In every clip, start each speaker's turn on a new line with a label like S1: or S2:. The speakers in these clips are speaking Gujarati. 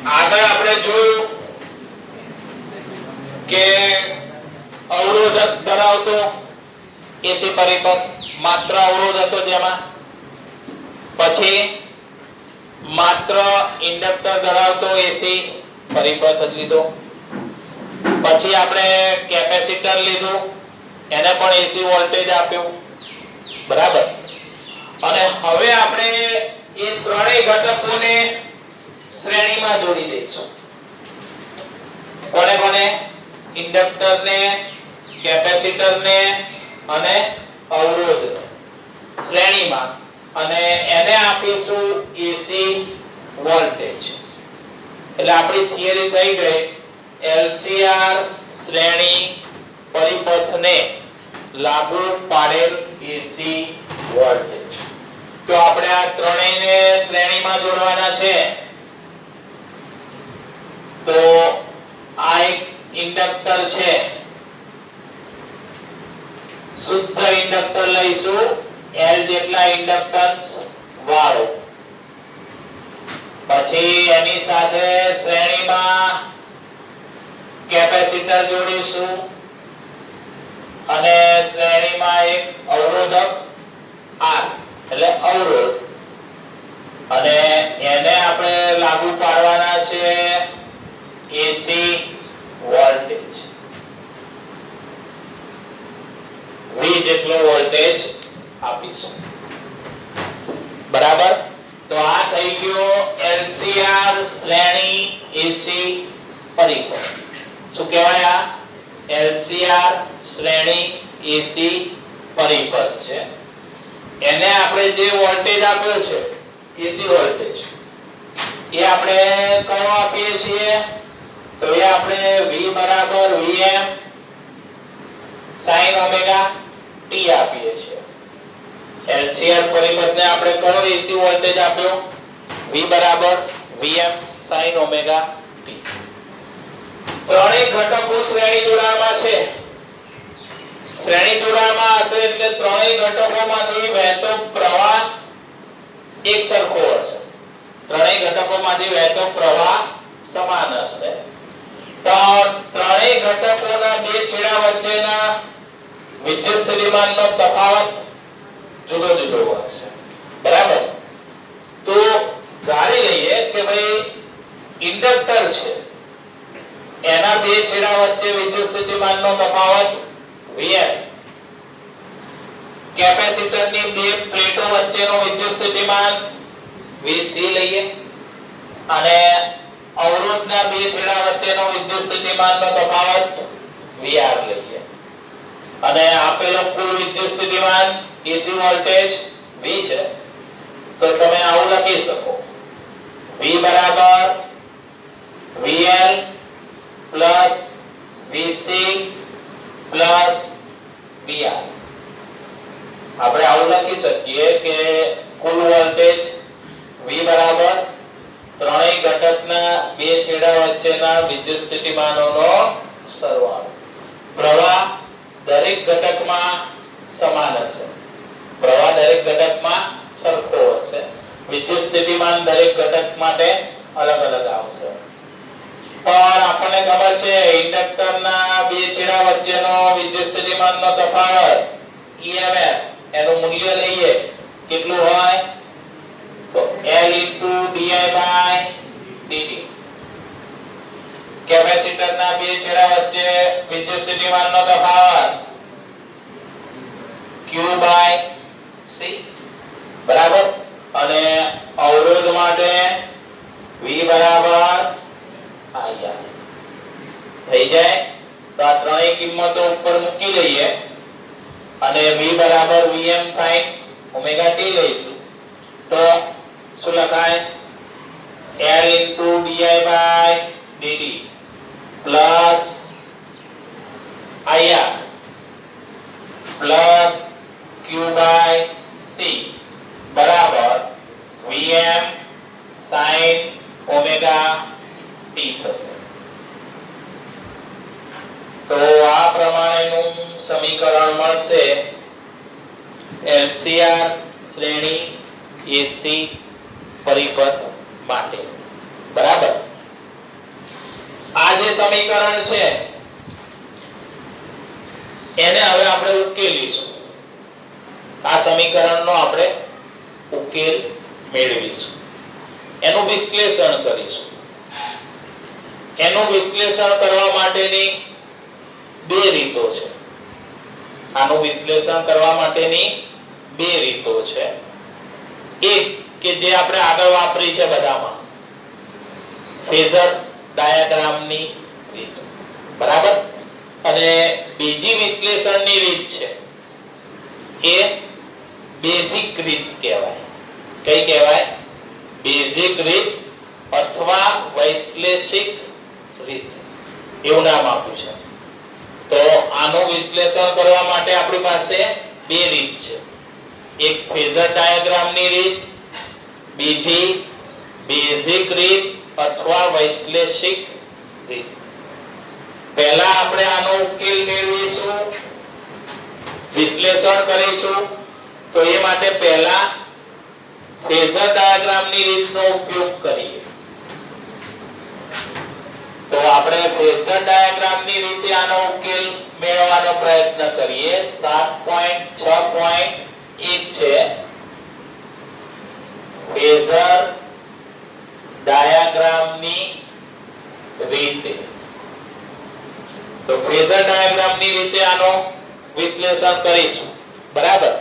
S1: આગળ આપણે જોયું કે અવરોધક ધરાવતો એસી પરિપથ માત્ર અવરોધ હતો જેમાં, પછી માત્ર ઇન્ડક્ટર ધરાવતો એસી પરિપથ લીધો, પછી આપણે કેપેસિટર લીધું, એને પણ એસી વોલ્ટેજ આપ્યું, બરાબર. અને હવે આપણે એ ત્રણેય ઘટકોને શ્રેણીમાં જોડી દઈશું. કોને કોને? ઇન્ડક્ટર ને, કેપેસિટર ને અને અવરોધ શ્રેણીમાં, અને એને આપીશું એસી વોલ્ટેજ. એટલે આપણી થિયરી થઈ ગઈ એલસીઆર શ્રેણી પરિપથને લાગુ પાડેલ એસી વોલ્ટેજ. તો આપણે આ ત્રણેયને શ્રેણીમાં જોડવાના છે. તો આ એક ઇન્ડક્ટર છે, શુદ્ધ ઇન્ડક્ટર લઈશું L જેટલા ઇન્ડક્ટન્સ વાળો. પછી એની સાથે શ્રેણીમાં કેપેસિટર જોડીશું અને શ્રેણીમાં એક અવરોધક R એટલે અવરોધ, અને એને આપણે લાગુ પાડવાના છે એસી વોલ્ટેજ. V જેટલો વોલ્ટેજ આપીશું, બરાબર. તો આ થઈ ગયો LCR શ્રેણી એસી પરિપથ. શું કહેવાય? આ LCR શ્રેણી એસી પરિપથ છે. એને આપણે જે વોલ્ટેજ આપ્યો છે એસી વોલ્ટેજ, એ આપણે કયો આપીએ છીએ? તો એ આપણે V બરાબર Vm sin ઓમેગા t આપીએ છીએ. LCR પરિપથને આપણે કયો એસી વોલ્ટેજ આપ્યો? V બરાબર Vm sin ઓમેગા t. ત્રણેય ઘટકો શ્રેણી જોડાણમાં છે. શ્રેણી જોડાણમાં હશે એટલે ત્રણેય ઘટકોમાંથી વહેતો પ્રવાહ એક સરખો હશે. ત્રણેય ઘટકોમાંથી વહેતો પ્રવાહ સમાન હશે. તો ત્રણેય ઘટકોના બે છેડા વચ્ચેના વિદ્યુત સ્થિતિમાનનો તફાવત જુદો જુદો હશે, બરાબર. તો ધારી લઈએ કે ભાઈ ઇન્ડક્ટર છે, એના બે છેડા વચ્ચે વિદ્યુત સ્થિતિમાનનો તફાવત Vm, કેપેસિટરની બે પ્લેટો વચ્ચેનો વિદ્યુત સ્થિતિમાન Vc લઈએ, અને અવરોધના બે છેડા વચ્ચેનો વિદ્યુત સ્થિતિમાનનો તફાવત Vr લઈએ, અને આપેલો કુલ વિદ્યુત સ્થિતિમાન AC વોલ્ટેજ V છે. તો તમે આવું લખી શકો V બરાબર VL plus VC plus VR. આપણે આવું લખી શકીએ કે કુલ વોલ્ટેજ V બરાબર ત્રણેય ઘટકના બે છેડા વચ્ચેના વિદ્યુત સ્થિતિમાનોનો સરવાળો. પ્રવાહ દરેક ઘટકમાં સમાન હશે, પ્રવાહ દરેક ઘટકમાં સરખો હશે, વિદ્યુત સ્થિતિમાન દરેક ઘટક માટે અલગ અલગ આવશે. પણ આપણને ખબર છે ઇન્ડક્ટરના બે છેડા વચ્ચેનો વિદ્યુત સ્થિતિમાનનો તફાવત EMF, એનું મૂલ્ય લઈએ કેટલું હોય? તો L di/dt. કેપેસિટરના બે છેડા વચ્ચે વિદ્યુત સ્થિતિમાનનો તફાવત Q/C, બરાબર. અને અવરોધ માટે V બરાબર IR થઈ જાય. તો આ ત્રણેય કિંમતો ઉપર મૂકી દઈએ અને V બરાબર Vm sin ઓમેગા t લઈશું. તો શું લખાય? L di/dt plus IR plus Q/C બરાબર Vm sin ઓમેગા t થશે. તો આ પ્રમાણેનું સમીકરણ મળશે LCR શ્રેણી AC પરિપથ માટે, બરાબર. આ જે સમીકરણ છે એને હવે આપણે ઉકેલીશું. આ સમીકરણનો આપણે ઉકેલ મેળવીશું, એનું વિશ્લેષણ કરીશું. એનું વિશ્લેષણ કરવા માટેની બે રીતો છે. આનું વિશ્લેષણ કરવા માટેની બે રીતો છે. એક કે જે આપણે આગળ વાપરી છે બધામાં, ફેઝર ડાયાગ્રામની રીત, બરાબર. અને બીજી વિશ્લેષણની રીત છે એ બેઝિક રીત કહેવાય. કઈ કહેવાય? બેઝિક રીત અથવા વૈશ્લેષિક રીત, એવું નામ આપ્યું છે. તો આનું વિશ્લેષણ કરવા માટે આપણી પાસે બે રીત છે. એક ફેઝર ડાયાગ્રામની રીત, બીજી બેઝિક રીત અથવા વૈશ્લેષિક રીત. પહેલા આપણે આનો ઉકેલ મેળવીશું, વિશ્લેષણ કરીશું. તો એ માટે પહેલા ફેઝર ડાયાગ્રામની રીતનો ઉપયોગ કરીએ. તો આપણે ફેઝર ડાયાગ્રામની રીતે આનો ઉકેલ મેળવવાનો પ્રયત્ન કરીએ. 7.6.1 છે ફેઝર ડાયાગ્રામની રીતે. તો ફેઝર ડાયાગ્રામની રીતે આનો વિશ્લેષણ કરીશું, બરાબર.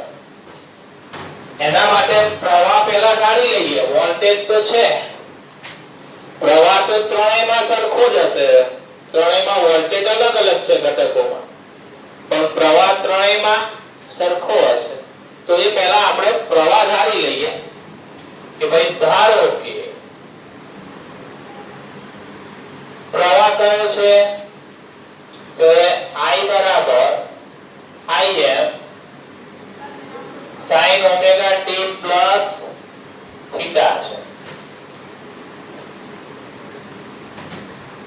S1: એના માટે પ્રવાહ પહેલા કાઢી લઈએ. વોલ્ટેજ તો છે, પ્રવાહ તો ત્રણેયમાં સરખો જ હશે. ત્રણેયમાં વોલ્ટેજ અલગ અલગ છે ઘટકોમાં, પણ પ્રવાહ ત્રણેયમાં સરખો હશે. તો એ પહેલા આપણે પ્રવાહ ધારી લઈએ કે ભાઈ ધારો કે પ્રવાહ કયો છે? તો I બરાબર Im sin omega t plus theta છે.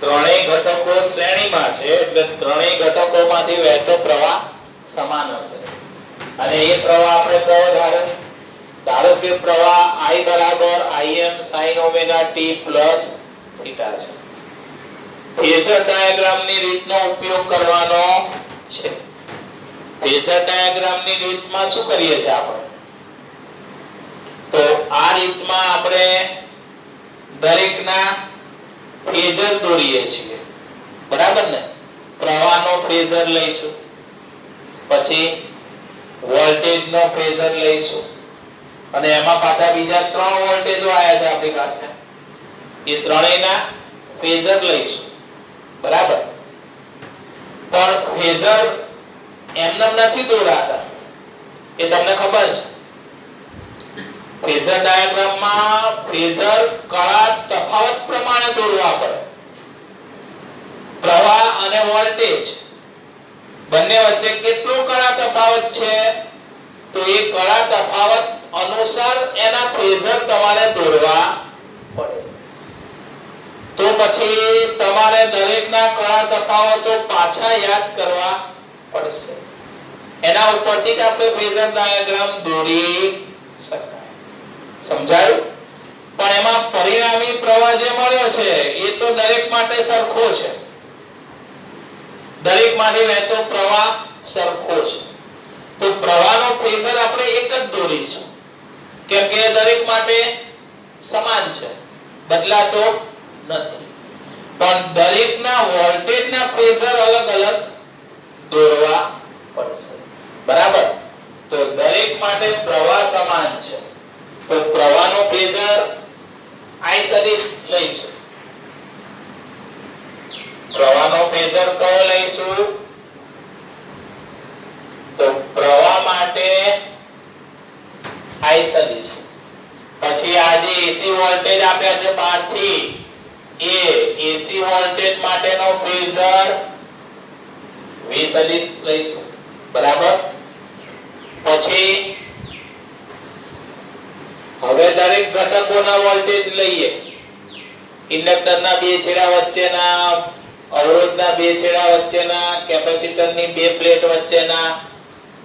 S1: ત્રણેય ઘટકો શ્રેણીમાં છે એટલે ત્રણેય ઘટકોમાંથી વહેતો પ્રવાહ સમાન હશે. અને એ પ્રવાહ આપણે કયો ધારો કે પ્રવાહ I બરાબર Im sin omega t plus theta છે. ફેઝર ડાયાગ્રામની રીતનો ઉપયોગ કરવાનો છે. ફેઝર ડાયાગ્રામની રીતમાં શું કરીએ છીએ આપણે? તો આ રીતમાં આપણે દરેકના ફેઝર દોરીએ છીએ, બરાબર ને? પ્રવાહનો ફેઝર લઈશું, પછી વોલ્ટેજનો ફેઝર લઈશું, અને એમાં પાછા બીજા ત્રણ વોલ્ટેજો આયા છે આપણી પાસે, એ ત્રણેયના ફેઝર લઈશું, બરાબર. પણ ફેઝર એમને નથી દોરાતા, એ તમને ખબર છે. ફેઝર ડાયાગ્રામમાં ફેઝર કળા તફાવત પ્રમાણે દોરવા પડે. પ્રવાહ અને વોલ્ટેજ બંને વચ્ચે કેટલો કળા તફાવત છે? તો એ કળા તફાવત અનુસાર એના ફેઝર તમારે દોરવા પડે. તો પછી તમારે દરેકના કળા તફાવતો પાછા યાદ કરવા પડશે. એના ઉપરથી જ આપણે ફેઝર ડાયાગ્રામ દોરી શકાય. સમજાયું? પણ એમાં પરિણામી પ્રવાહ જે મળ્યો છે એ તો દરેક માટે સરખો છે. દરેક માટે વહેતો પ્રવાહ સરખો છે. તો પ્રવાહનો ફેઝર આપણે એક જ દોરીશું, કેમ કે દરેક માટે સમાન છે, બદલાતો નથી. પણ દરેકના વોલ્ટેજના ફેઝર અલગ અલગ દોરવા પડશે, બરાબર. તો દરેક માટે પ્રવાહ સમાન છે, તો પ્રવાહનો ફેઝર I સદિશ લઈશું. પ્રવાહનો ફેઝર કયો લઈશું? તો પ્રવાહ માટે I સદિશ. પછી આ જે એસી વોલ્ટેજ આપ્યા છે બહારથી, એ એસી વોલ્ટેજ માટેનો ફેઝર V સદિશ લઈશું, બરાબર. પછી હવે દરેક ઘટકોના વોલ્ટેજ લઈએ. ઇન્ડક્ટરના બે છેડા વચ્ચેના, અવરોધના બે છેડા વચ્ચેના, કેપેસિટરની બે પ્લેટ વચ્ચેના,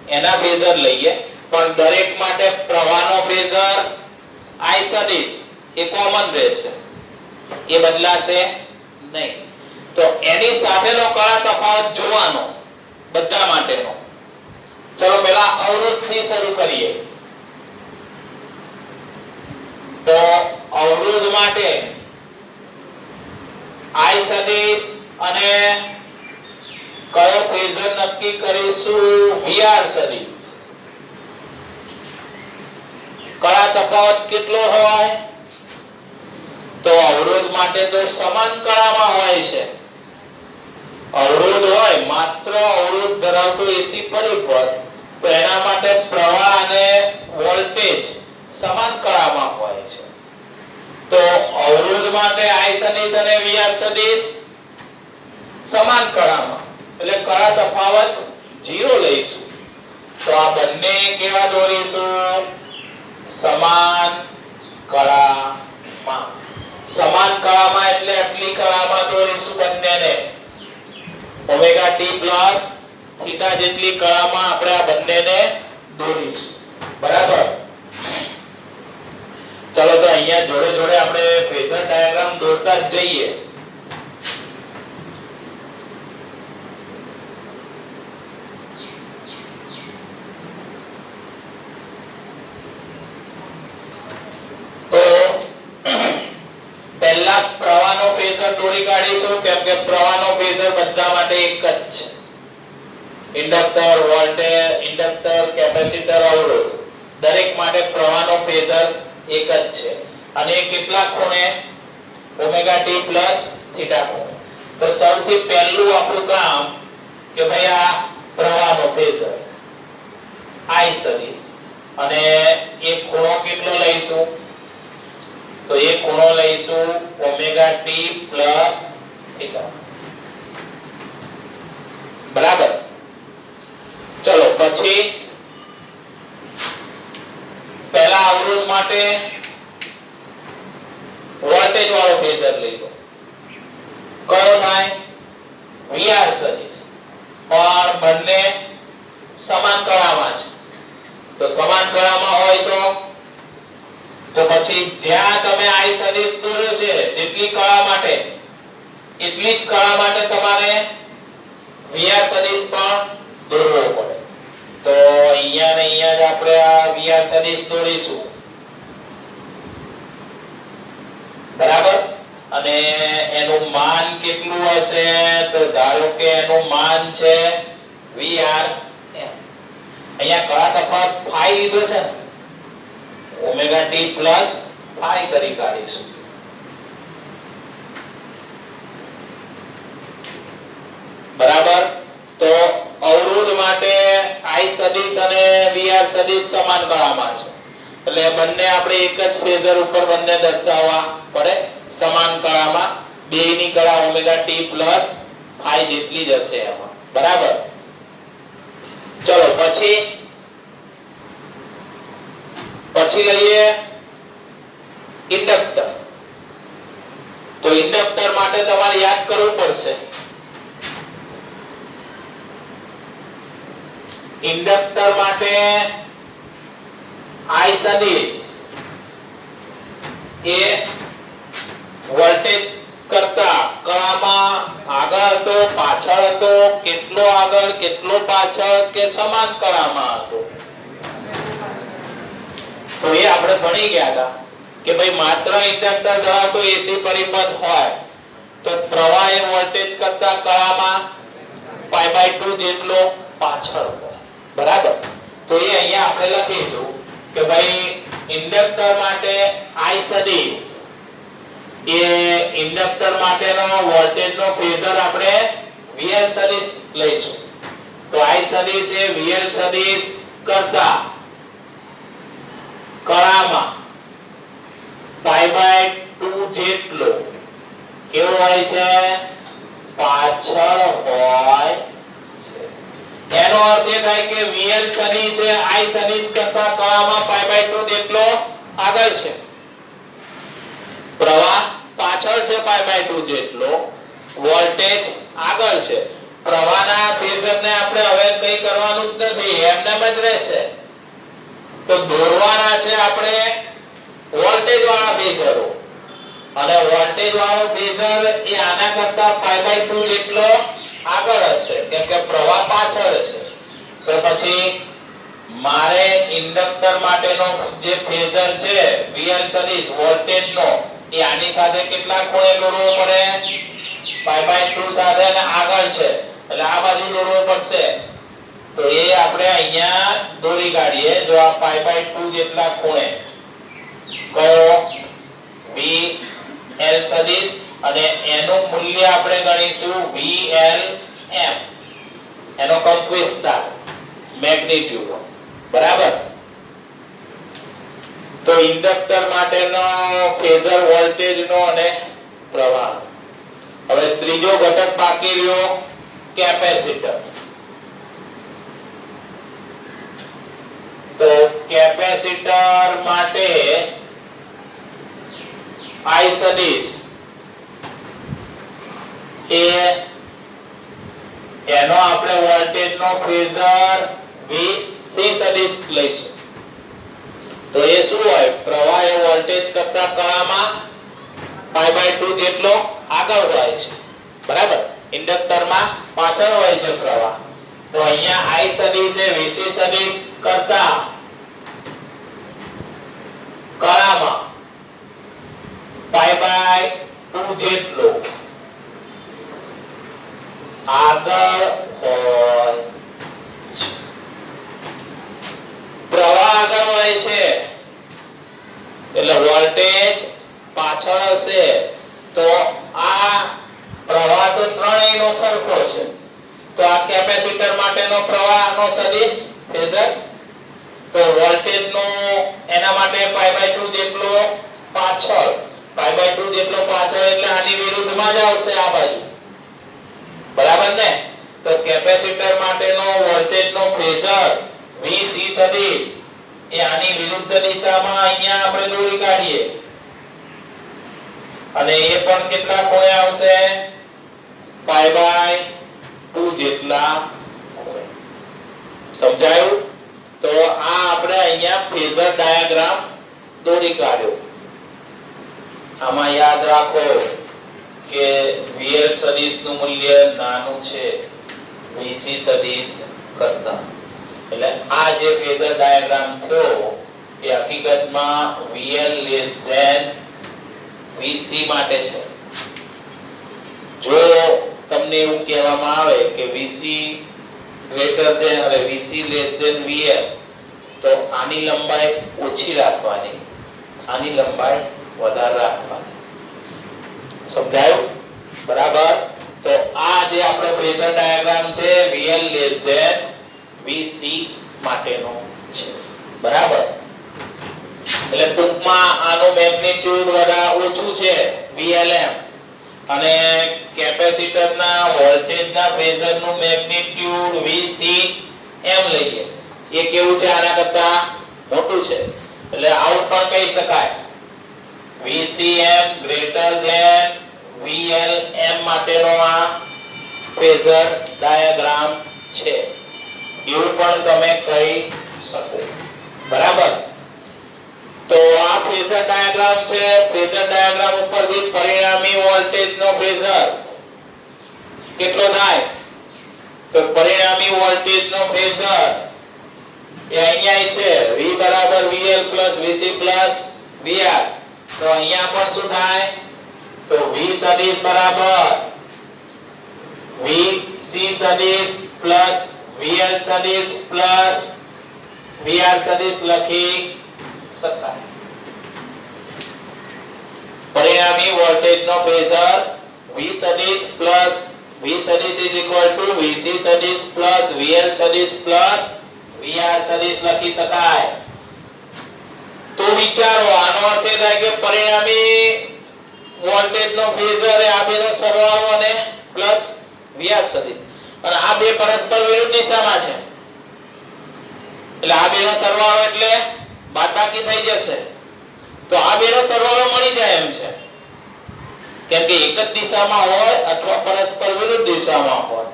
S1: એના ફેઝર લઈએ. પણ દરેક માટે પ્રવાહનો ફેઝર I સદિશ એ કોમન રહેશે, એ બદલાશે નહીં. તો એની સાથેનો કળા તફાવત જોવાનો બધા માટેનો. ચલો પહેલા અવરોધ થી શરૂ કરીએ. તો અવરોધ માટે I સદિશ અને કયો ફેઝર નક્કી કરીશું? VR સદિશ. કળા તફાવત કેટલો હોય? તો અવરોધ માટે તો સમાન કળામાં હોય છે. અવરોધ હોય માત્ર અવરોધ ધરાવતો એસી પરિપથ તો એના માટે પ્રવાહ અને વોલ્ટેજ સમાન કળામાં હોય છે. તો અવરોધ માટે I સદિશ અને VR સદિશ સમાન કળામાં એટલે કળા તફાવત 0 લઈશું. તો આ બંને કેવા દોરીશું? સમાન કળામાં. સમાન કળામાં એટલે આટલી કળામાં દોરીશું બંનેને. ઓમેગા t પ્લસ થીટા જેટલી કળામાં આપણે આ બંનેને દોરીશું. બરાબર. ચલો તો અહીંયા જોડે જોડે આપણે ફેઝર ડાયાગ્રામ દોરતા જ જઈએ. તો પહેલા પ્રવાહનો ફેઝર દોરી કાઢીશું કેમ કે પ્રવાહનો ફેઝર બધા માટે એક જ છે. ઇન્ડક્ટર, વોલ્ટેજ, ઇન્ડક્ટર, કેપેસિટર, અવરોધ દરેક માટે પ્રવાહનો ફેઝર એક જ છે અને કેટલા ખૂણે? ઓમેગા t પ્લસ થીટા ખૂણે. તો સૌથી પહેલું આપણું કામ કે ભાઈ આ પ્રવાહનો ફેઝર I સદિશ અને એક ખૂણો કેટલો લઈશું? તો એક ખૂણો લઈશું ઓમેગા t પ્લસ થીટા. બરાબર. ચલો પછી પહેલા અવરોધ માટે વોલ્ટેજ વાળો ફેઝર લઈ લો. કયો થાય? VR સદિશ. પણ બંને સમાન કળામાં છે. તો સમાન કળામાં હોય તો પછી જ્યાં તમે I સદિશ દોર્યો છે જેટલી કળા માટે એટલી જ કળા માટે તમારે VR સદિશ પણ દોરવો પડે. તો અહીંયા ને અહીંયા જ આપણે આ VR સદિશ દોરીશું. બરાબર. અને એનું માન કેટલું હશે? તો ધારો કે એનું માન છે VR. અહીંયા કળા તફાવત phi લીધો છે ને, ઓમેગા t પ્લસ phi કરી કાઢીશું. બરાબર. તો અવરોધ માટે I સદિશ અને VR સદિશ સમાન કળામાં છે એટલે બંને આપણે એક જ ફેઝર ઉપર બંને દર્શાવવા પડે. સમાન કળામાં બેની કળા ઓમેગા t પ્લસ phi જેટલી જ હશે એમાં. બરાબર. ચલો પછી લઈએ ઇન્ડક્ટર. તો ઇન્ડક્ટર માટે તમારે યાદ કરવું પડશે. ઇન્ડક્ટર માટે I સદિશ એ વોલ્ટેજ કરતા કળામાં આગળ હતો, પાછળ હતો, કેટલો આગળ કેટલો પાછળ કે સમાન કળામાં હતો? તો એ આપણે ભણી ગયા હતા કે ભાઈ માત્ર ઇન્ડક્ટર ધરાવતો એસી પરિપથ હોય તો પ્રવાહ એ વોલ્ટેજ કરતા કળામાં π/2 જેટલો પાછળ હોય. બરાબર. તો એ અહીંયા આપણે લખીશું કે ભાઈ ઇન્ડક્ટર માટે I સદિશ એ ઇન્ડક્ટર માટેનો વોલ્ટેજનો ફેઝર આપણે VL સદિશ લઈશું. તો I સદિશ એ VL સદિશ કરતા કળામાં π/2 જેટલો કેવો હોય છે? પાછળ હોય છે. એનો અર્થ એ થાય કે VL સદિશ એ I સદિશ કરતા કળામાં π/2 જેટલો આગળ છે. પ્રવાહ પાછળ છે π/2 જેટલો, વોલ્ટેજ આગળ છે. પ્રવાહના ફેઝરને આપણે હવે કંઈ કરવાનું જ નથી, એમનેમ જ રહેશે. તો દોરવાના છે આપણે વોલ્ટેજ વાળા ફેઝરો. અને વોલ્ટેજ વાળો ફેઝર એ આના કરતા π/2 જેટલો આગળ હશે કેમ કે પ્રવાહ પાછળ હશે. તો પછી મારે ઇન્ડક્ટર માટેનો જે ફેઝર છે VL સદિશ વોલ્ટેજનો એ આની સાથે કેટલા ખૂણે દોરવો પડે? π/2 સાથે અને આગળ છે એટલે આ બાજુ દોરવો પડશે. તો એ આપણે અહીંયા દોરી કાઢીએ. જો આ π/2 જેટલા ખૂણે કયો VL સદિશ અને એનું મૂલ્ય આપણે ગણીશું VLM એનો કંપ વિસ્તાર મેગ્નીટ્યુડ બરાબર. તો ઇન્ડક્ટર માટેનો ફેઝર વોલ્ટેજનો અને પ્રવાહ. હવે ત્રીજો ઘટક બાકી રહ્યો કેપેસિટર. તો કેપેસિટર માટે I સદિશ એનો આપણે વોલ્ટેજનો ફેઝર VC સદિશ લઈશું. તો એ શું હોય? પ્રવાહ એ વોલ્ટેજ કરતા કળામાં π/2 જેટલો આગળ હોય છે બરાબર. ઇન્ડક્ટરમાં પાછળ હોય છે પ્રવાહ. તો અહીંયા I સદિશ એ VC સદિશ કરતા કળામાં π/2 જેટલો આગળ હોય. પ્રવાહ આગળ હોય છે એટલે વોલ્ટેજ પાછળ હશે. તો આ પ્રવાહ તો ત્રણેયનો સરખો છે. તો આ કેપેસિટર માટેનો પ્રવાહનો સદિશ ફેઝર. તો વોલ્ટેજનો એના માટે π/2 જેટલો પાછળ. π/2 જેટલો પાછળ એટલે આની વિરુદ્ધમાં જ આવશે આ બાજુ બરાબર ને. તો કેપેસિટર માટેનો વોલ્ટેજનો ફેઝર VC સદિશ એ આની વિરુદ્ધ દિશામાં અહીંયા આપણે દોરી કાઢીએ અને એ પણ કેટલા ખૂણે આવશે? π/2 જેટલા ખૂણે. સમજાયું? તો આ આપણે અહીંયા ફેઝર ડાયાગ્રામ દોરી કાઢ્યો. આમાં યાદ રાખો કે VL સદિશનું મૂલ્ય નાનું છે VC સદિશ કરતા. એટલે આ જે ફેઝર ડાયાગ્રામ થયો એ હકીકતમાં VL VC માટે છે. જો તમને એવું કહેવામાં આવે કે VC VL તો આની લંબાઈ ઓછી રાખવાની, આની લંબાઈ વધારે રાખવાની. સમજાયું? બરાબર. તો આ જે આપણો ફેઝર ડાયાગ્રામ છે VL VC માટેનો છે બરાબર. એટલે ટૂંકમાં આનું મેગ્નીટ્યુડ વધારે ઓછું છે VLM અને કેપેસિટરના વોલ્ટેજના ફેઝરનું મેગ્નીટ્યુડ VCM લઈએ. એ કેવું છે? આના કરતા મોટું છે. એટલે આવું પણ કહી શકાય VCM ગ્રેટર ધેન VLM માટેનો આ ફેઝર ડાયાગ્રામ છે એવું પણ તમે કહી શકો બરાબર. તો આ ફેઝર ડાયાગ્રામ છે. ફેઝર ડાયાગ્રામ ઉપરથી પરિણામી વોલ્ટેજનો ફેઝર કેટલો થાય? તો પરિણામી વોલ્ટેજનો ફેઝર એ અહીંયા છે V બરાબર VL VC VR. તો અહીંયા પણ શું થાય? તો V સદિશ બરાબર VC સદિશ VL સદિશ VR સદિશ લખી શકાય. પરિણામી વોલ્ટેજનો ફેઝર V સદિશ is equal to VC સદિશ VL સદિશ VR સદિશ લખી શકાય. તો વિચારો, આનો અર્થ એ થાય કે પરિણામી વોલ્ટેજનો ફેઝર એ આ બેનો સરવાળો અને પ્લસ VR સદિશ, અને આ બે પરસ્પર વિરુદ્ધ દિશામાં છે એટલે આ બેનો સરવાળો એટલે બાદબાકી થઈ જશે. તો આ બેનો સરવાળો મળી જાય એમ છે કેમ કે એક જ દિશામાં હોય અથવા પરસ્પર વિરુદ્ધ દિશામાં હોય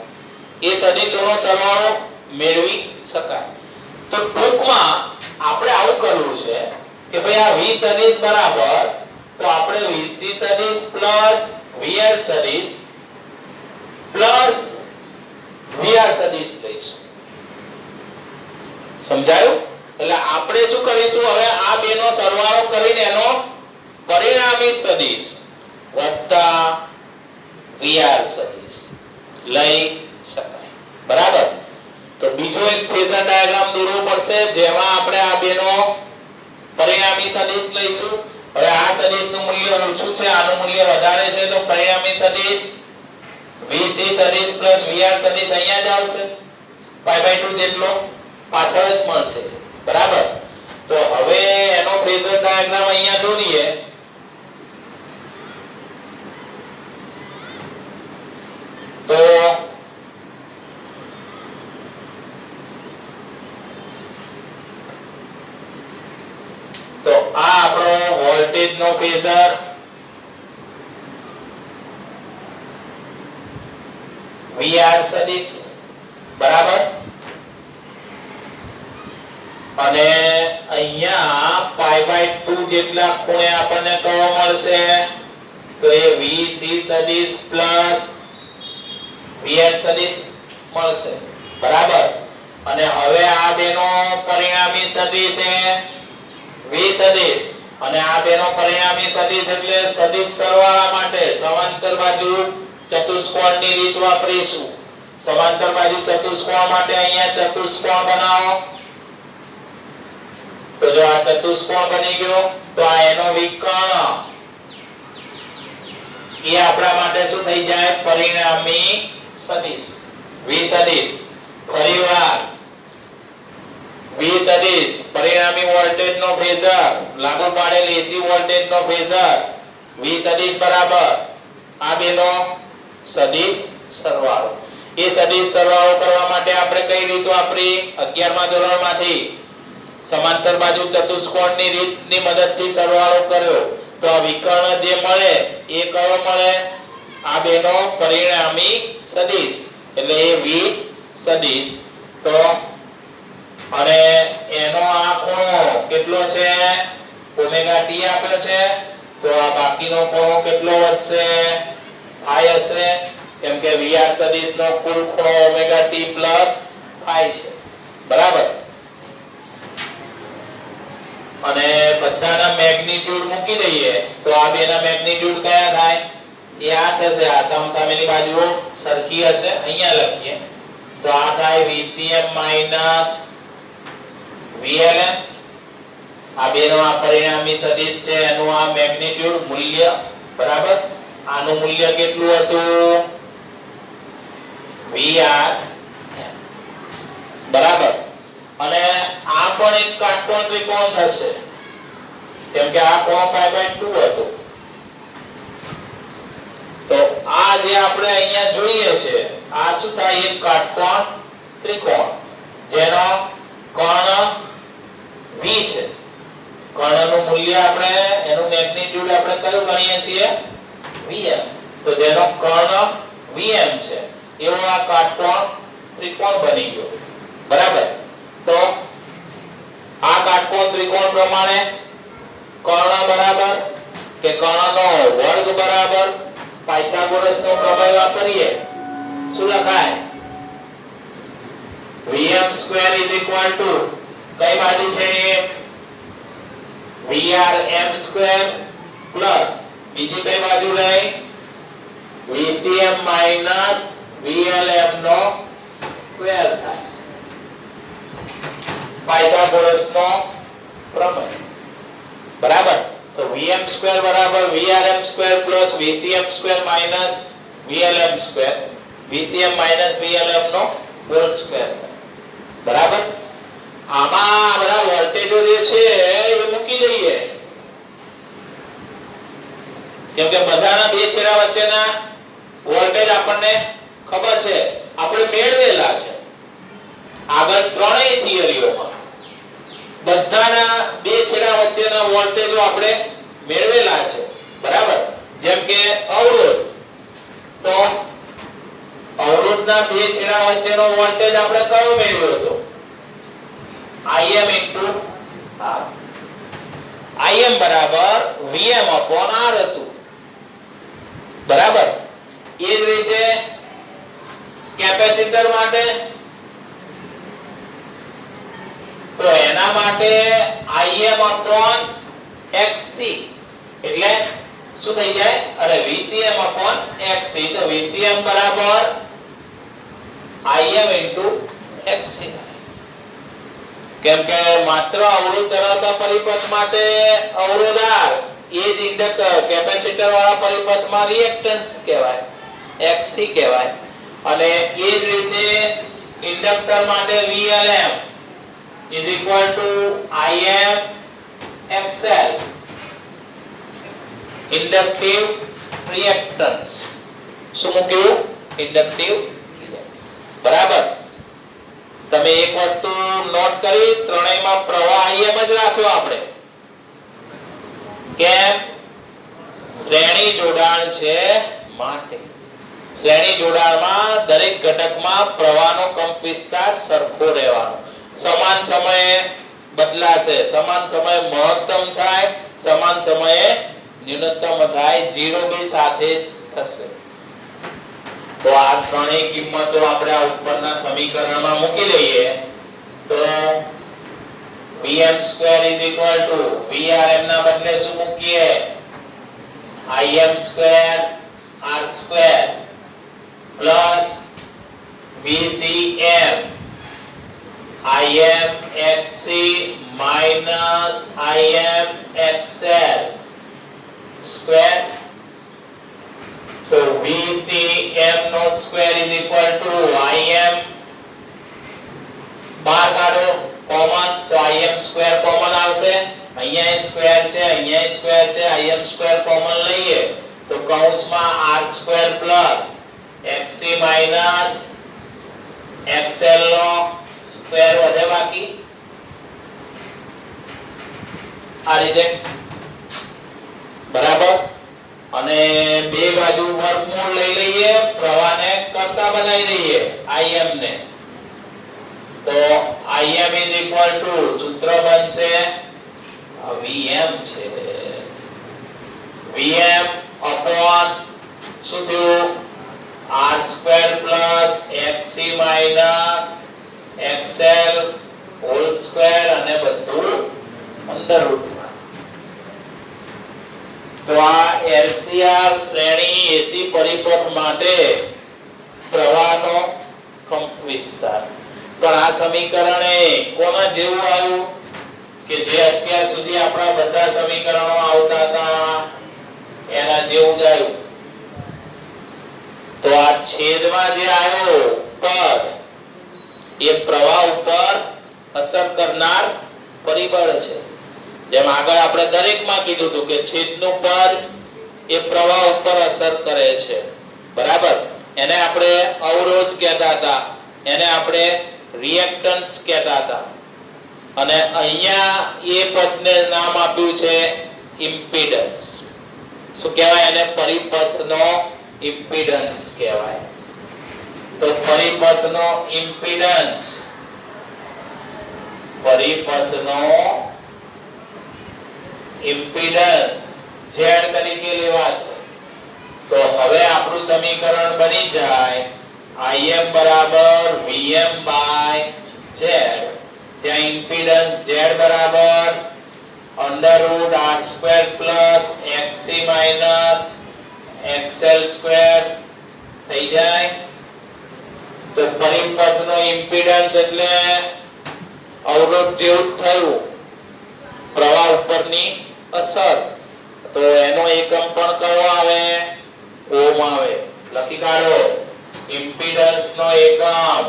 S1: એ સદિશોનો સરવાળો મેળવી શકાય. તો ટૂંકમાં આપણે આવું કરવું છે કે ભાઈ આ V સદિશ બરાબર તો આપણે VC સદિશ પ્લસ VL સદિશ પ્લસ VR સદિશ લઈશું. સમજાયું? એટલે આપણે શું કરીશું, હવે આ બેનો સરવાળો કરીને એનો પરિણામી સદિશ વત્તા VR સદિશ લઈ શકાય. બરાબર? તો બીજો એક ફેઝર ડાયાગ્રામ દોરવો પડશે જેમાં આપણે આ બેનો પરિણામી સદિશ લઈશું. હવે આ સદિશનું મૂલ્ય ઓછું છે, આનું મૂલ્ય વધારે છે, તો પરિણામી સદિશ VC સદિશ પ્લસ VR સદિશ અહીંયા જ આવશે. π/2 જેટલો પાછળ જ મળશે. બરાબર? તો હવે એનો ફેઝર ડાયાગ્રામ અહીંયા દોરીએ. તો આ આપણો વોલ્ટેજ નો ફેઝર, VR સદિશ. બરાબર? અને અહીંયા π/2 જેટલા ખૂણે આપણને કયો મળશે, તો એ VC સદિશ પ્લસ VL સદિશ મળશે. બરાબર? અને હવે આ બેનો પરિણામી સદિશ છે V સદિશ, અને આ બેનો પરિણામી સદિશ એટલે સદિશ સરવાળા માટે સમાંતર બાજુ ચતુષ્કોણની રીત વાપરીશું. સમાંતર બાજુ ચતુષ્કોણ માટે અહીંયા ચતુષ્કોણ બનાવો. તો જો આ ચતુષ્કોણ બની ગયો, તો આ એનો વિકર્ણ એ આપણા માટે શું થઈ જાય, પરિણામી સદિશ V સદિશ. ફરીવાર V સદિશ પરિણામી વોલ્ટેજ નો ફેઝર, લાગુ પાડેલ AC વોલ્ટેજ નો ફેઝર V સદિશ બરાબર આ બેનો સદિશ સરવાળો. એ સદિશ સરવાળો કરવા માટે આપણે કઈ રીત વાપરી, 11મા ધોરણમાંથી સમાંતર બાજુ ચતુષ્કોણની રીતની મદદથી સરવાળો કર્યો. તો આ વિકર્ણ જે મળે એ કયો મળે, આ બેનો પરિણામી સદિશ એટલે એ V સદિશ. તો અને એનો આ ખૂણો કેટલો છે, ઓમેગા t આપ્યો છે. તો આ બાકીનો ખૂણો કેટલો વધશે, phi હશે, કેમ કે VR સદિશનો કુલ ખૂણો ઓમેગા t પ્લસ phi છે. બરાબર? અને બધાના મેગ્નીટ્યુડ મૂકી દઈએ તો આ બેના મેગ્નીટ્યુડ કયા થાય, એ આ થશે. આ સામસામેની બાજુઓ સરખી હશે, અહીંયા લખીએ તો આ થાય VCM માઈનસ VLM. આ બેનો આ પરિણામી સદિશ છે, એનું આ મેગ્નીટ્યુડ મૂલ્ય. બરાબર? આનું મૂલ્ય કેટલું હતું, VR. બરાબર? અને આ પણ એક કાટકોણ ત્રિકોણ થશે, કેમ કે આ કોણ π/2 હતો. તો આ જે આપણે અહીંયા જોઈએ છે આ શું થાય, એક કાટકોણ ત્રિકોણ જેનો કર્ણ V છે. કર્ણનું મૂલ્ય આપણે એનું મેગ્નીટ્યુડ આપણે કયું ગણીએ છીએ, Vm. તો જેનો કર્ણ Vm છે એવો આ કાટકોણ ત્રિકોણ બની ગયો. બરાબર? તો આ કાટકોણ ત્રિકોણ પ્રમાણે કર્ણ બરાબર કે કર્ણનો વર્ગ બરાબર પાયથાગોરસનો પ્રમેય વાપરીએ શું લખાય, Vm² કઈ બાજુ છે, VRm² પ્લસ બીજી કઈ બાજુ રહી, VCM માઈનસ VLM નો સ્ક્વેર થાય. પાયથાગોરસનો પ્રમેય. બરાબર? તો Vm² બરાબર VRm² plus VCM² minus VLM², VCM minus VLM નો હોલ સ્ક્વેર. બરાબર? આમાં બધા વોલ્ટેજો જે છે એ મૂકી દઈએ, કેમ કે બધાના બે છેડા વચ્ચેના વોલ્ટેજ આપણને ખબર છે, આપણે મેળવેલા છે આગળ ત્રણેય થિયરીઓમાં. બધાના બે છેડા વચ્ચેના વોલ્ટેજો આપણે મેળવેલા છે. બરાબર? જેમ કે અવરોધ, તો અવરોધના બે છેડા વચ્ચેનો વોલ્ટેજ આપણે કયો મેળવ્યો હતો, Im × R. Im બરાબર Vm/R હતું. કેપેસિટર માટે તો એના માટે Im/Xc એટલે શું થઈ જાય? અરે VCM/Xc તો VCM બરાબર Im/Xc. કેમ કે માત્ર અવરોધ ધરાવતા પરિપથ માટે અવરોધાર એ જ ઇન્ડક્ટર કેપેસિટર વાળા પરિપથમાં રિએક્ટન્સ કહેવાય, Xc કહેવાય. અને એ જ રીતે ઇન્ડક્ટર માટે VLM is equal to Im/XL inductive reactance. શું મૂક્યું? ઇન્ડક્ટિવ બરાબર. તમે એક વસ્તુ નોટ કરી, ત્રણેયમાં પ્રવાહ Im જ રાખ્યો આપણે. કેમ? શ્રેણી જોડાણ છે માટે. શ્રેણી જોડાણમાં દરેક ઘટકમાં પ્રવાહનો કંપવિસ્તાર સરખો રહેવાનો. સમાન સમયે બદલાશે, સમાન સમયે મહત્તમ થાય, સમાન સમયે ન્યૂનતમ થાય, 0 બે સાથે જ થશે. તો આ ત્રણેય કિંમતો આપણે આ ઉપરના સમીકરણમાં મૂકી દઈએ તો Vm² Vrm ના બદલે શું મૂકીએ? Im² R² VCM Im/Xc Im/XL square. તો VCM નો square is equal to Im બહાર કાઢો કોમન તો Im સ્ક્વેર કોમન આવશે. અહીંયા સ્ક્વેર છે, અહીંયા સ્ક્વેર છે, Im સ્ક્વેર કોમન લઈએ તો કૌંસમાં R² Xc XL નો સ્ક્વેર વધે બાકી. આ રીતે બરાબર. અને બે બાજુ વર્ગમૂળ લઈ લઈએ, પ્રવાહને કરતા બનાવી દઈએ Im ને. તો Im is equal to સૂત્ર બનશે Vm છે. Vm upon શું થયું? R² Xc XL whole square અને બધું અંદર રૂટમાં. તો આ LCR શ્રેણી AC પરિપથ માટે પ્રવાહનો કંપવિસ્તાર. પણ આ સમીકરણ એ કોના જેવું આવ્યું કે જે અત્યાર સુધી આપણા બધા સમીકરણો આવતા હતા એના જેવું જ આવ્યું. તો આ છેદમાં જે આવ્યો પદ એ પ્રવાહ ઉપર અસર કરનાર પરિબળ છે. જેમ આગળ આપણે દરેકમાં કીધું હતું કે છેદનું પદ એ પ્રવાહ ઉપર અસર કરે છે. બરાબર. એને આપણે અવરોધ કહેતા હતા, એને આપણે રિએક્ટન્સ કહેતા હતા. અને અહીંયા એ પદને નામ આપ્યું છે ઇમ્પિડન્સ. શું કહેવાય એને? પરિપથનો ઇમ્પિડન્સ કહેવાય. તો પરિપથનો ઇમ્પિડન્સ Z તરીકે લેવાશે. તો હવે આપણું સમીકરણ બની જાય Im બરાબર Vm/Z. ત્યાં ઇમ્પિડન્સ Z બરાબર √R² Xc XL² થઈ જાય. તો પરિપથનો ઇમ્પિડન્સ એટલે અવરોધ જેવું થયું, પ્રવાહ ઉપરની અસર. તો એનો એકમ પણ કયો આવે? ઓમ આવે. લખી કાઢો. ઇમ્પિડન્સ નો એકમ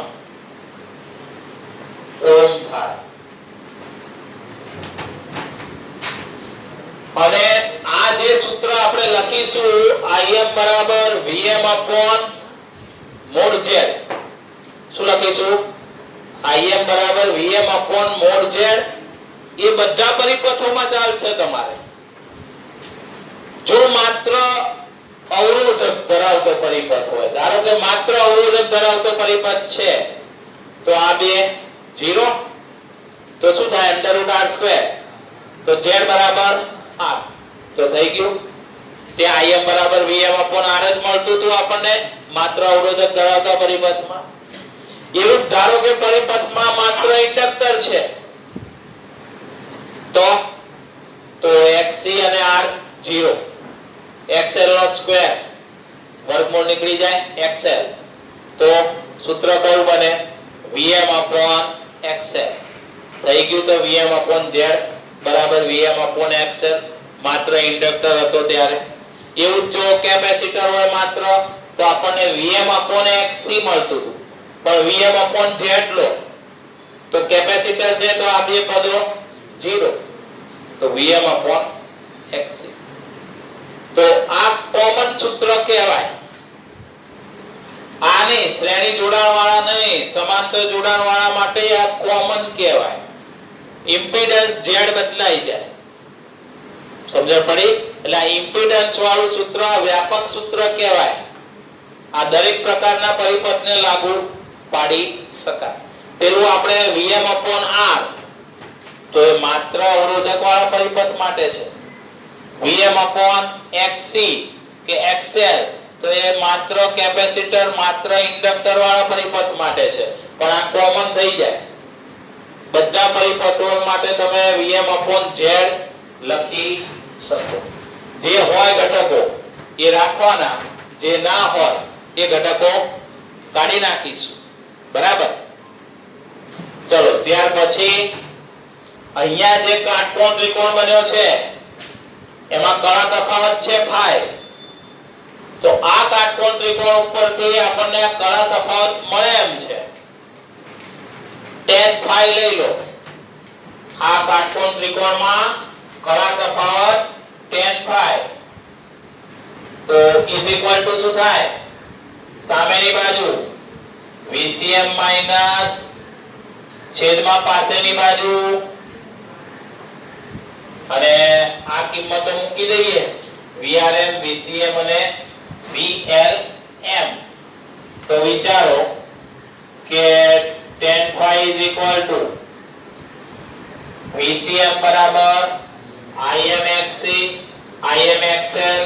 S1: ઓમ થાય. અને આ જે સૂત્ર આપણે લખીશું Im બરાબર Vm/mod Z. શું લખીશું? Im બરાબર Vm/mod Z. એ બધા પરિપથોમાં ચાલશે તમારે. જો માત્ર અવરોધક ધરાવતો પરિપથ હોય, ધારો કે માત્ર અવરોધક ધરાવતો પરિપથ છે તો આ બે 0. તો શું થાય? √R². તો Z બરાબર R. તો થઈ ગયું. ત્યાં Im બરાબર Vm/R જ મળતું હતું આપણને માત્ર અવરોધક ધરાવતા પરિપથમાં. એવું ધારો કે પરિપથમાં માત્ર ઇન્ડક્ટર છે તો XC અને R 0, XL નો સ્ક્વેર વર્ગમૂળ નીકળી જાય XL, તો સૂત્ર કયું બને Vm/XL થઈ ગયું. તો Vm/Z બરાબર Vm/XL માત્ર ઇન્ડક્ટર હતો ત્યારે. એવું જો કેપેસિટર હોય માત્ર તો આપણને Vm/XC મળતું હતું, પણ Vm/Z લો તો કેપેસિટર છે તો આ બે પદો 0, તો Vm/XC. તો આ કોમન સૂત્ર કહેવાય. આ નહીં શ્રેણી જોડાણ વાળા નહીં, સમાંતર જોડાણ વાળા માટે આ કોમન કહેવાય. ઇમ્પિડન્સ Z બદલાઈ જાય, સમજણ પડી? એટલે આ ઇમ્પિડન્સ વાળું સૂત્ર વ્યાપક સૂત્ર કહેવાય. આ દરેક પ્રકારના પરિપથને લાગુ પાડી શકાય. પેલું આપણે Vm/R તો એ માત્ર અવરોધક વાળા પરિપથ માટે છે. Vm/XC કે XL તો એ માત્ર કેપેસિટર માત્ર ઇન્ડક્ટર વાળા પરિપથ માટે છે. પણ આ કોમન થઈ જાય. બધા પરિપથો માટે તમે Vm/Z લખી શકો. જે હોય ઘટકો એ રાખવાના, જે ના હોય એ ઘટકો કાઢી નાખીશું. બરાબર? ચલો ત્યાર પછી અહીંયા જે કાટકોણ ત્રિકોણ બન્યો છે એમાં કળા તફાવત છે phi. તો આ કાટકોણ ત્રિકોણ ઉપરથી આપણને આ કળા તફાવત મળે એમ છે. tan phi લઈ લો. આ કાટકોણ ત્રિકોણમાં કળા તફાવત tan phi તો is equal to શું થાય? સામેની બાજુ VCM માઈનસ છેદમાં પાસેની બાજુ, અને આ કિંમતો મૂકી દઈએ VRM, VCM અને VLM. તો વિચારો કે tan phi is equal to VCM બરાબર IMXC, IMXL,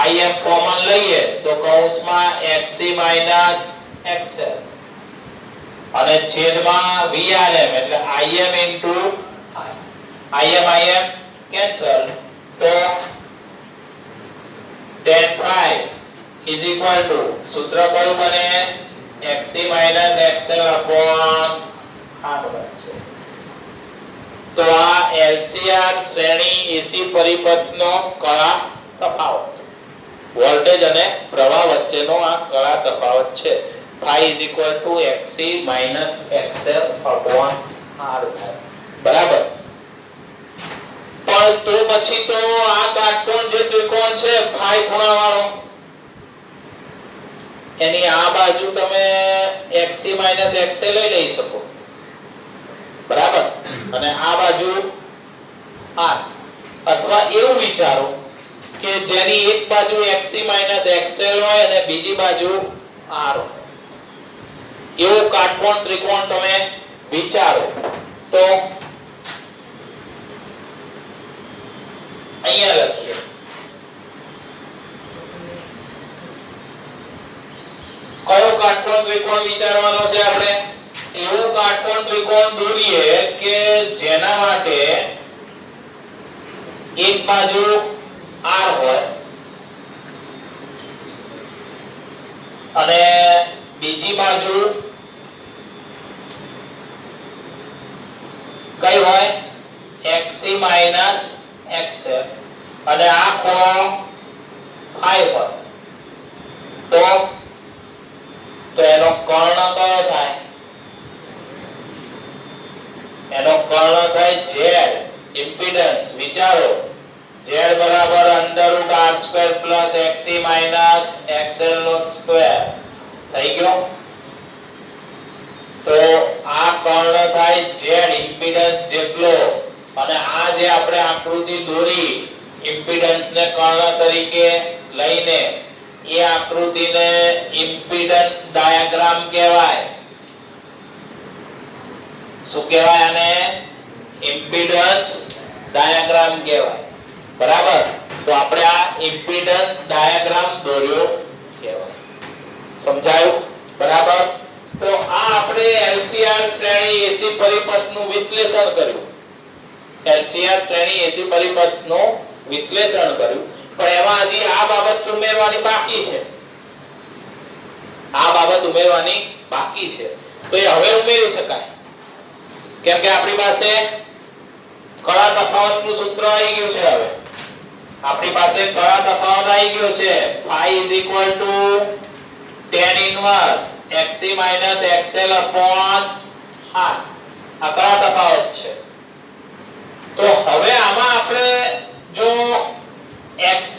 S1: IM કોમન લઈએ તો કૌંસમાં XC માઈનસ XL અને છેદમાં VRM એટલે IM into IM કેન્સલ. તો tan phi is equal to સૂત્ર કયું બને? XC minus XL upon R બનશે. તો આ LCR શ્રેણી AC પરિપથનો કળા તફાવત, વોલ્ટેજ અને પ્રવાહ વચ્ચેનો આ કળા તફાવત છે. phi is equal to XC minus XL upon R થાય. બરાબર? પણ તો પછી તો આ કાટકોણ જે ત્રિકોણ છે phi ખૂણાવાળો, એની આ બાજુ તમે XC minus XL લઈ શકો. બરાબર? અને આ બાજુ R. અથવા એવું વિચારો કે જેની એક બાજુ XC minus XL હોય અને બીજી બાજુ R હોય. એવો કાટકોણ ત્રિકોણ તમે વિચારો. તો અહીંયા લખીએ કયો કાટકોણ ત્રિકોણ વિચારવાનો છે આપણે? એવો કાટકોણ ત્રિકોણ દોરીએ કે જેના માટે એક બાજુ R હોય અને બીજી બાજુ કઈ હોય? XC minus XL અને આ ખૂણો phi હોય. તો એનો કર્ણ કયો થાય? એનો કર્ણ થાય Z. ઇમ્પિડન્સ વિચારો Z બરાબર √R² plus XC minus XL નો સ્ક્વેર થઈ ગયો. તો આ કર્ણ થાય Z ઇમ્પિડન્સ જેટલો, અને આ જે આપણે આકૃતિ દોરી ઇમ્પિડન્સ ને કર્ણ તરીકે લઈને એ આકૃતિને ઇમ્પિડન્સ ડાયાગ્રામ કહેવાય. શું કહેવાય આને? ઇમ્પિડન્સ ડાયાગ્રામ કહેવાય. બરાબર? તો આપણે આ ઇમ્પિડન્સ ડાયાગ્રામ દોર્યો કહેવાય. સમજાયું? બરાબર? તો આ પરિપથનું વિશ્લેષણ કર્યું. LCR શ્રેણી AC પરિપથનું વિશ્લેષણ કર્યું, પણ એમાં હજી આ બાબત ઉમેરવાની બાકી છે. આ બાબત ઉમેરવાની બાકી છે, તો એ હવે ઉમેરી શકાય. કેમ કે આપણી પાસે કળા તફાવતનું સૂત્ર આવી ગયું છે. હવે આપણી પાસે કળા તફાવત આવી ગયો છે. phi tan inverse xc xl upon r. આ કળા તફાવત છે. તો હવે આમાં આપણે જો xc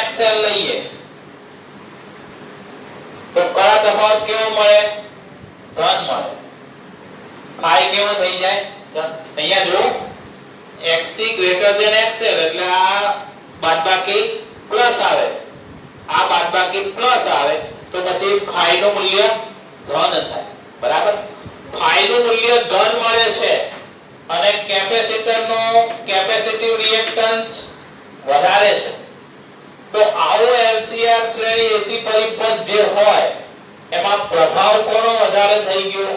S1: xl લઈએ તો કળા તફાવત કેવો મળે? ધન મળે. phi કેવો થઈ જાય? અહીંયા જો xc xl એટલે આ બાદબાકી પ્લસ આવે, આ બાદબાકી પ્લસ આવે, તો પછી phi નું મૂલ્ય ધન થાય. બરાબર? phi નું મૂલ્ય ધન મળે છે અને કેપેસિટર નો કેપેસિટિવ રિએક્ટન્સ વધારે છે. તો આવો LCR શ્રેણી AC પરિપથ જે હોય એમાં પ્રભાવ કોનો વધારે થઈ ગયો?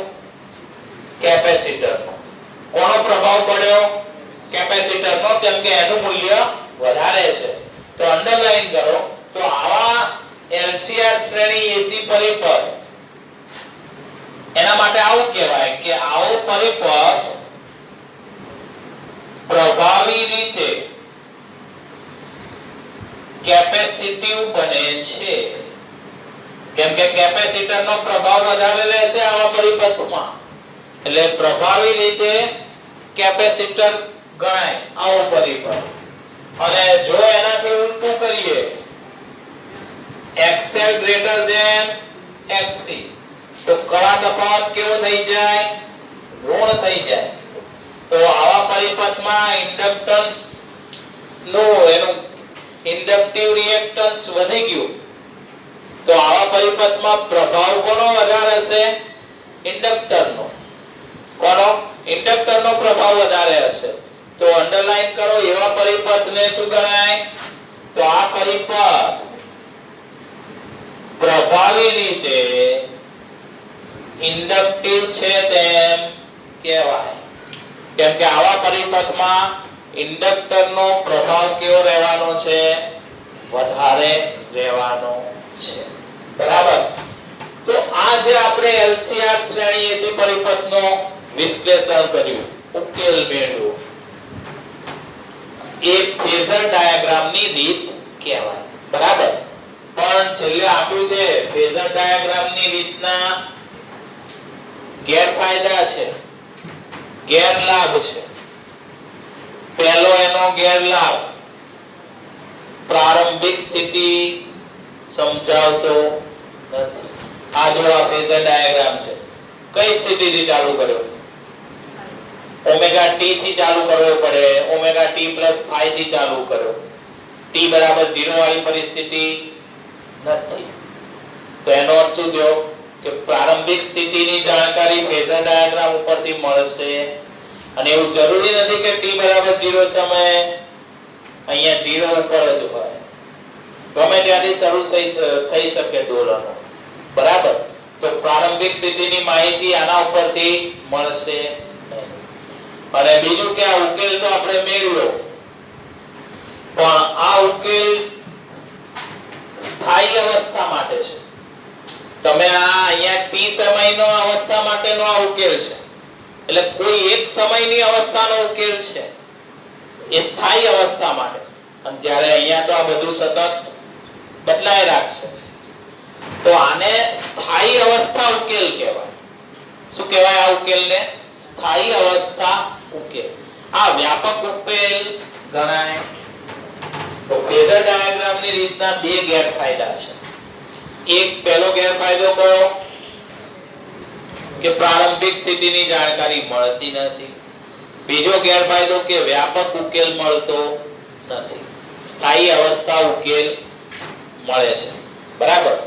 S1: કેપેસિટરનો. કોનો પ્રભાવ પડ્યો? કેપેસિટરનો, કેમ કે એનું મૂલ્ય વધારે છે. તો અંડરલાઈન કરો. તો આવા LCR શ્રેણી AC પરિપથ એના માટે આવું કહેવાય કે આવો પરિપથ પ્રભાવી રીતે કેપેસિટિવ બને છે. કેમ કે કેપેસિટરનો પ્રભાવ વધારે રહેશે આવા પરિપથમાં, એટલે પ્રભાવી રીતે કેપેસિટર ગણાય આવો પરિપથ. અને જો એનાથી ઉલટું કરીએ XL XC તો કળા તફાવત કેવો થઈ જાય? ઋણ થઈ જાય. તો આવા પરિપથમાં ઇન્ડક્ટન્સ નો એનું ઇન્ડક્ટિવ રિએક્ટન્સ વધી ગયું. તો આવા પરિપથમાં પ્રભાવ કોનો વધારે હશે? ઇન્ડક્ટરનો. કોનો? ઇન્ડક્ટરનો પ્રભાવ વધારે હશે. તો અંડરલાઈન કરો. એવા પરિપથને શું ગણાય? તો આ પરિપથ પ્રભાવી રીતે ઇન્ડક્ટિવ છે તેમ કહેવાય. કેમ કે આવા પરિપથમાં ઇન્ડક્ટરનો પ્રભાવ કેવો રહેવાનો છે? વધારે રહેવાનો છે. બરાબર? તો આ જે આપણે LCR શ્રેણી AC પરિપથનો વિશ્લેષણ કર્યું, ઉકેલ મેળવ્યો, એ ફેઝર ડાયાગ્રામની રીત કહેવાય. બરાબર? પણ છેલ્લે આપ્યું છે ફેઝર ડાયાગ્રામની રીતના ગેરફાયદા છે, ગેરલાભ છે. પહેલો એનો ગેરલાભ પ્રારંભિક સ્થિતિ સમજાવતો નથી. આ જો આ ફેઝર ડાયાગ્રામ છે, કઈ સ્થિતિથી ચાલુ કર્યો? ઓમેગા t થી ચાલુ કરવો પડે. ઓમેગા t + phi થી ચાલુ કર્યો. t બરાબર 0 વાળી પરિસ્થિતિ નથી. તો એનો અર્થ શું થયો? કે પ્રારંભિક સ્થિતિની જાણકારી ફેઝર ડાયાગ્રામ ઉપરથી મળશે. અને એવું જરૂરી નથી કે t બરાબર 0 સમયે અહીંયા 0 ઉપર જ હોય. ગમે ત્યાંથી શરૂ થઈ શકે દોલનો. બરાબર? તો પ્રારંભિક સ્થિતિની માહિતી આના ઉપરથી મળશે નહીં. અને બીજું કે આ ઉકેલ તો આપણે મેળવ્યો, પણ આ ઉકેલ સ્થાયી અવસ્થા માટે છે. તમે આ અહીંયા t સમયનો અવસ્થા માટેનો આ ઉકેલ છે, એટલે કોઈ એક સમયની અવસ્થાનો ઉકેલ છે, એ સ્થાયી અવસ્થા માટે. અને જ્યારે અહીંયા તો આ બધું સતત બદલાય રાખશે, તો આને સ્થાયી અવસ્થા ઉકેલ કહેવાય. શું કહેવાય આ ઉકેલને? સ્થાયી અવસ્થા ઉકેલ. આ વ્યાપક ઉકેલ ગણાય. તો ફેઝર ડાયાગ્રામની રીતના બે ગેરફાયદા છે. એક પહેલો ગેરફાયદો કયો? કે પ્રારંભિક સ્થિતિની જાણકારી મળતી નથી. બીજો ગેરફાયદો કે વ્યાપક ઉકેલ મળતો નથી. સ્થાયી અવસ્થા ઉકેલ મળે છે. બરાબર?